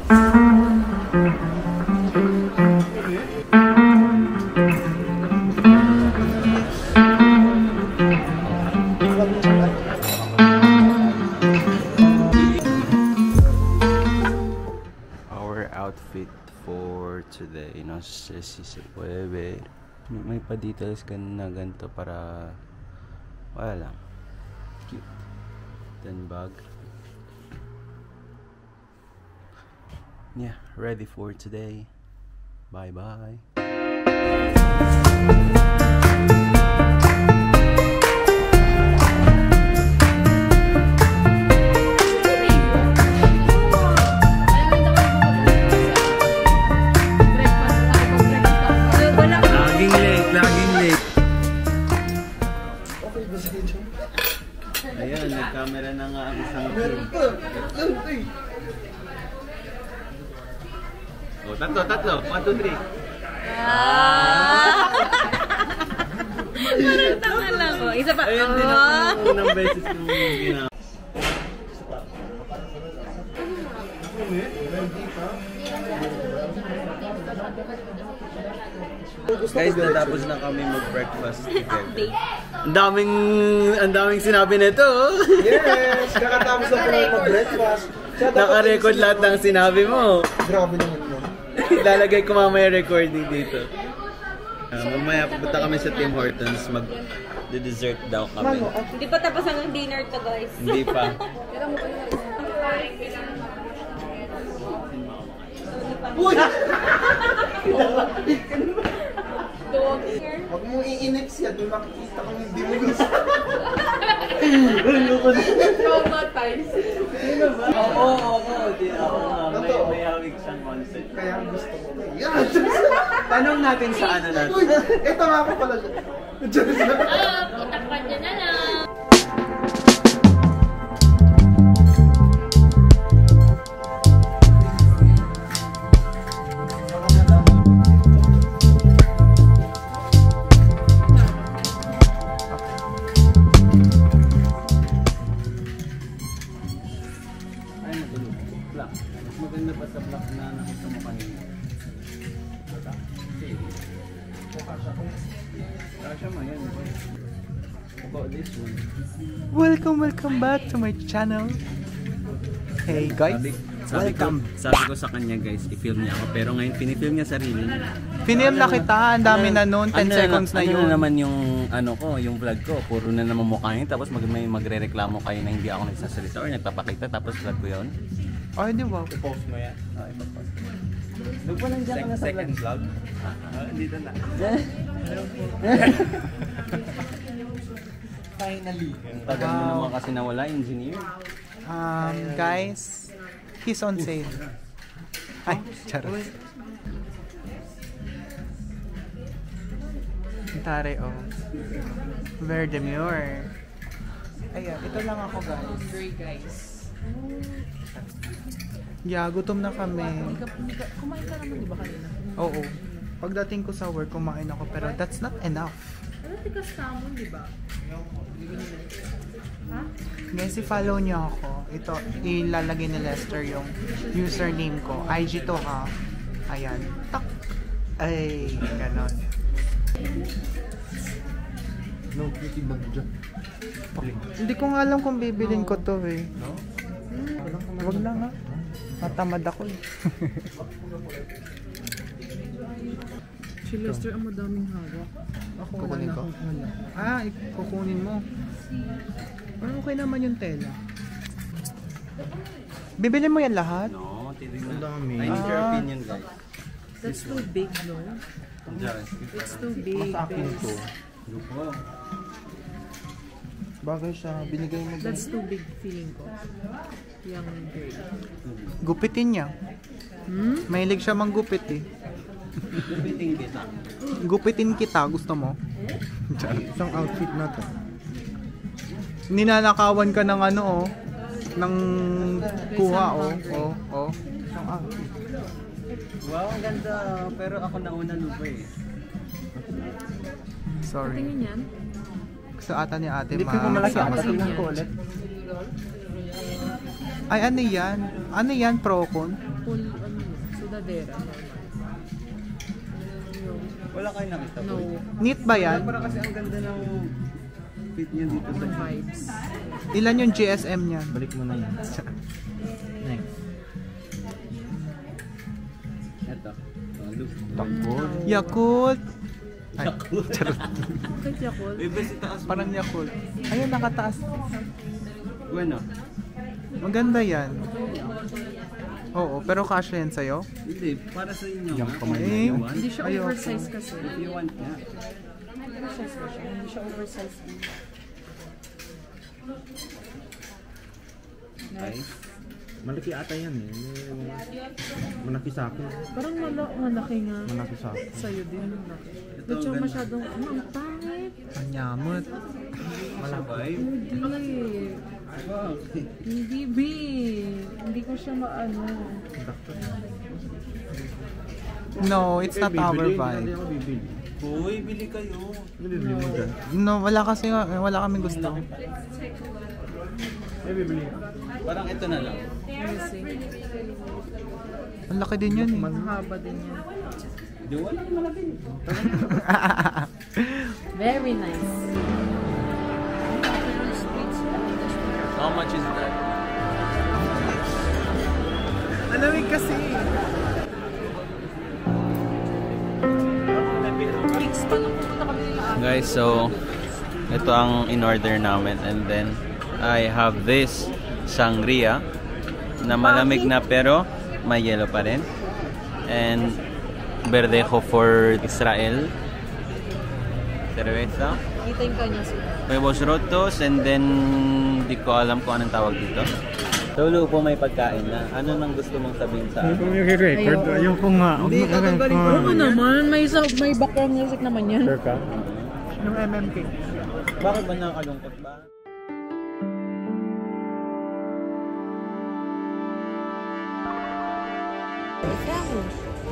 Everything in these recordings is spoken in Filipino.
Outfit for today, no sé si se puede ver, may pa-details na ganito para wala lang, cute. Then bag, yeah, ready for today. Bye bye. Ayan, nag-camera na nga ang isang team. Oh, tatlo. 1, 2, 3. Parang tanga lang. Oh, isa pa. Ayun din ako unang beses kong ginawa. Guys, natapos na kami mag-breakfast together. Ang daming sinabi nito. Yes! Kakatapos na po mag-breakfast. Naka-record lahat ng sinabi mo. Grabe naman yun. Ilalagay ko mamaya recording dito. Mamaya pupunta kami sa Tim Hortons. Mag-dessert daw kami. Hindi pa tapos ang dinner to, guys. Hindi pa. Uy! Huwag mo i-inex yan. Doon makikita kang hindi mo gusto. Traumatized. Sino ba? Oo. May hawig siyang concept. Kaya gusto ko. Yan! Tanong natin sa ano natin. Uy! Ito nga ako pala siya. Itakpan niya na lang. Maganda pa sa black na nakita mo kanina. Kasha mo yan. About this one. Welcome back to my channel. Hey guys, welcome. Sabi ko sa kanya guys, i-film niya ako. Pero ngayon pinifilm niya sarili niya. Pinilm na kita, ang dami na noon, 10 seconds na yun. Ano naman yung yung vlog ko, puro na naman mukha yun. Tapos may magre-reklamo kayo na hindi ako nagsasalita or nagpapakita. Tapos vlog ko yun. Ay, di ba? I-post mo yan. I-post. Huwag pa lang dyan ka na sa second vlog. Dito na. Finally. Tagal mo naman kasi nawala, engineer. Guys, he's on sale. Ay, charot. Tare, oh. Very demure. Ayan, ito lang ako, guys. Great, guys. Yeah, gutom na kami. Kumain ka naman, di ba kanina? Oo. Pagdating ko sa work, kumain ako, pero that's not enough. Ano tikas tamon, di ba? Ha? Guys, i-follow niyo ako. Ito, ilalagay ni Lester yung username ko. IG to ha. Ayan. Tak! Ay, ganon. No, pretty bag dyan. Hindi ko nga alam kung bibilin ko to eh. Wag lang ha. Matamad ako eh. Si Lester ang madaming hawak. Ako kukunin ko. Kukunin mo. Pero okay naman yung tela. Bibili mo yan lahat? No, titignan. Ang dami. I need your opinion guys. That's too big, no? It's too big. Masakin to. Lupo. Bagay siya. Binigay mo. That's too big feeling ko. Yung gray. Gupitin niya. Mahilig siya manggupit eh. Gupitin kita. Gupitin kita, gusto mo? Isang outfit na to. Ninanakawan ka ng ano oh. Ng kuha oh. Oh. Isang outfit. Wow, ang ganda. Pero ako nauna lupa eh. Sorry. Tingin yan? Sa ata ni ate Hindi ko malaki. sama. Tingnan ko ulit. Ay, ano yan? Ano yan, Procon? Full, sudadera. Wala kayo nakita No. Neat ba yan? Para kasi ang ganda ng fit niya dito sa No vibes. Ilan yung GSM niyan? Balik mo na yan. Next. Ito. Look. Takot. Yakult. Ay, charot. Bakit Yakult? Best itaas mo. Parang Yakult. Ayun, nakataas. Bueno. Maganda yan. Oo, pero kasya yan sa'yo? Hindi, para sa inyo. Yung ha? kamay Eh, Hindi siya Ayoko. oversize kasi. If you want nga. Oversize ba siya? Hindi siya oversize. Okay. Malaki ata yan eh. Malaki sa akin. Parang malaki nga. Malaki sa akin. Sa'yo din. Ba't siya masyadong, ang pangit? ang yamot. Malaki. Hindi. Hindi, B. Hindi ko siya maano. No, it's not our vibe. Hoy, bili kayo. Bili mo dyan. No, wala kasi, wala kaming gusto. Parang ito na lang. Music. Ang laki din yun eh. Mahaba din yan. Di wala naman malaki. Very nice. How much is that? Alamig kasi. Weeks pa nung pumunta kami nila. Guys, so ito ang in-order namin, and then I have this sangria na malamig na pero may yellow pa rin, and verdejo for Israel, cerveza, Kita yung kanya suit. huevos rotos, and then di ko alam kung anong tawag dito. Tulo po may pagkain na. Ano nang gusto mong sabihin sa akin? Ayoko. Ayoko nga. Hindi, tatanggalin ko. Oo naman, may background music naman yan. Sure ka? Yung MMK. Bakit ba nakakalungkot ba?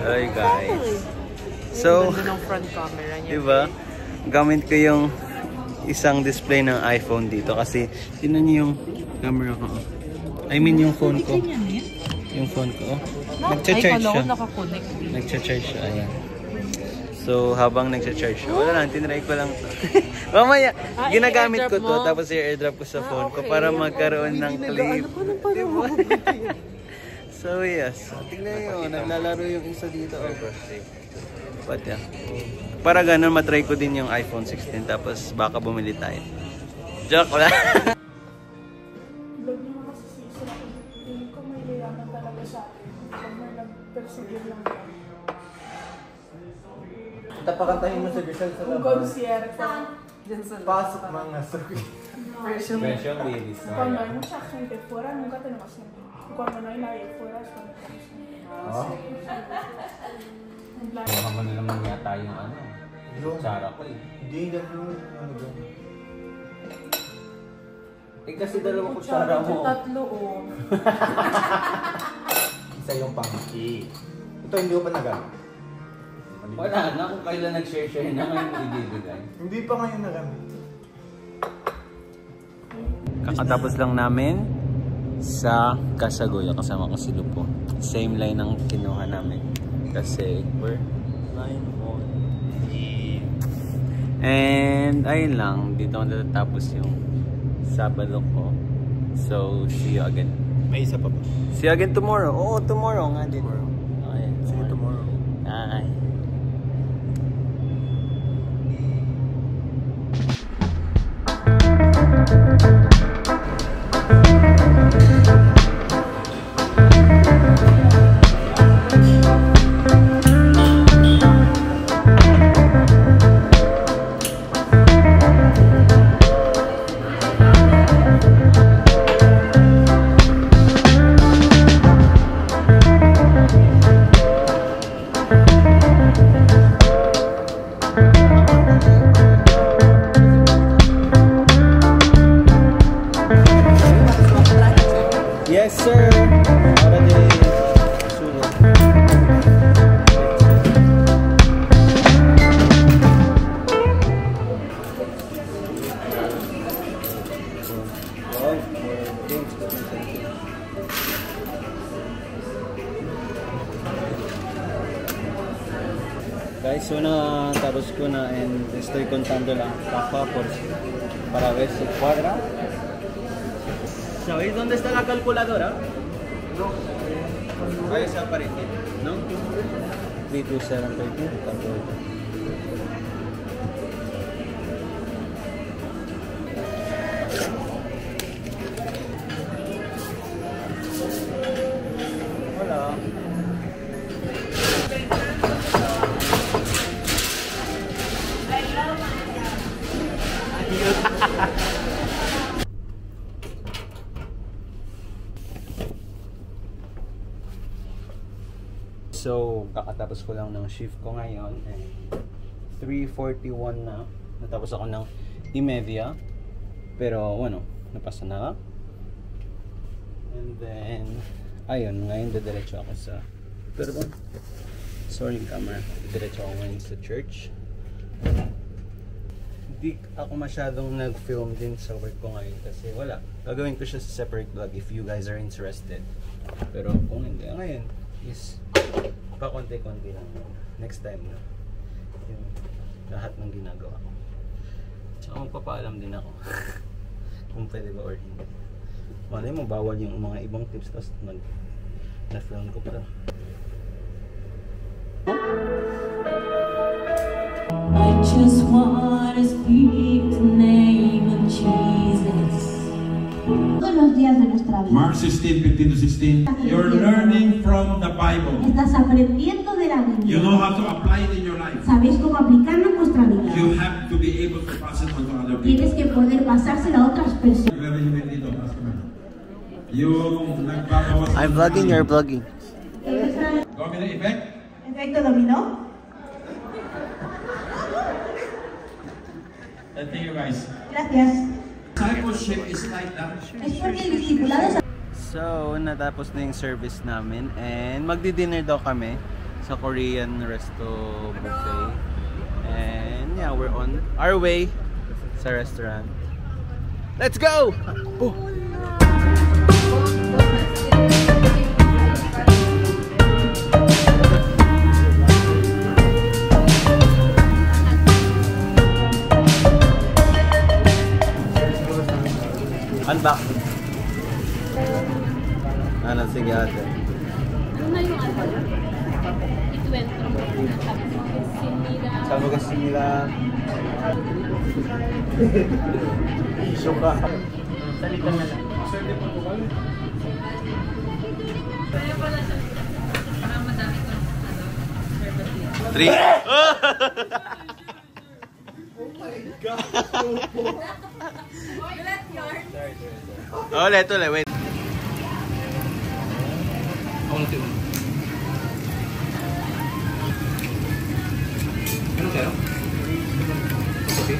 Hi guys. So, Ganda ng front camera niya. diba? Gamit ko yung isang display ng iPhone dito kasi tinan niyo yung camera ko. I mean yung phone ko. Yung phone ko. Nagcha-charge siya. Nakakonect. Nagcha-charge siya. Ayan. So, habang nagcha-charge siya, wala lang, tinry ko lang to. Mamaya, ginagamit ko to, i-airdrop mo? tapos i-airdrop ko sa phone ko para magkaroon ng clip. Diba? So, yes. Tingnan nyo, naglalaro yung isa dito. But yeah. Para ganun, matry ko din yung iPhone 16, tapos baka bumili tayo. Joke lang. Vlog niya kasi si Isra, hindi ko may layaman talaga sa akin. Pag may nag-persevere lang yan. Tapakantahin mo sa Rizal sa Kung labas. concierto, Pasok mga sakit. Version babies. cuando hay mucha gente fuera, nunca tenemos gente. Cuando no hay nadie fuera, es cuando tenemos gente. En plan, Baka mo na naman yata yung ano. Yung, Tsara ko eh. hindi lang yung ano doon. Eh kasi dalawang kutsara mo. tatlo oh. Isa yung pangki. Ito hindi ko pa nagamit. Wala na, kung kailan nag-share-share na ngayon ibibigay. Hindi pa ngayon nagamit. Kakatapos lang namin sa Kasagoya kasama ko si Lupo. Same line ang kinuha namin. Kasi we're line on. And ayun lang, dito ako natatapos yung Sabado ko. So, see you again. May isa pa ba? See you again tomorrow. Oo, tomorrow nga din. Okay, See you tomorrow. Bye. Guys, so natapos ko na and estoy contando lang papa para ver si cuadra. ¿Sabéis dónde está la calculadora? No. Ahí está aparente, ¿no? 327 calculadora. Hola. So, kakatapos ko lang ng shift ko ngayon. 3:41 na. Natapos ako ng imedya. Pero, bueno, napasa na. And then, ayun, ngayon didiretso ako sa... Pero, sorry camera. Didiretso ako ngayon sa church. Hindi ako masyadong nag-film din sa work ko ngayon kasi wala. Gagawin ko siya sa separate vlog if you guys are interested. Pero kung hindi, ngayon is pa konti-konti lang. Next time na yung lahat ng ginagawa ko. Tsaka magpapaalam din ako kung pwede ba or hindi. Malay mo, bawal yung mga ibang tips tapos na-film ko pa. I just want to speak the name of Jesus. Todos los días de nuestra vida. Mark 16:15-16. You're learning from the Bible. Estás aprendiendo de la Biblia. You know how to apply it in your life. Sabéis cómo aplicarlo en vuestra vida. You have to be able to pass it on to other people. Tienes que poder pasárselo a otras personas. Yung nagbabawas. I'm vlogging, you're vlogging. Domino effect. Efecto dominó. Thank you guys. Gracias. Discipleship is like that. Es porque el discipulado. So, natapos na yung service namin and magdi-dinner daw kami sa Korean resto buffet. And yeah, we're on our way sa restaurant. Let's go! Oh. Unboxing. Ano, sige ate. Ano na yung ano? Ituwentro. Sabi kasi nila suka. Salita na lang. Three. Ulit, wait. Ano sa'yo? Okay.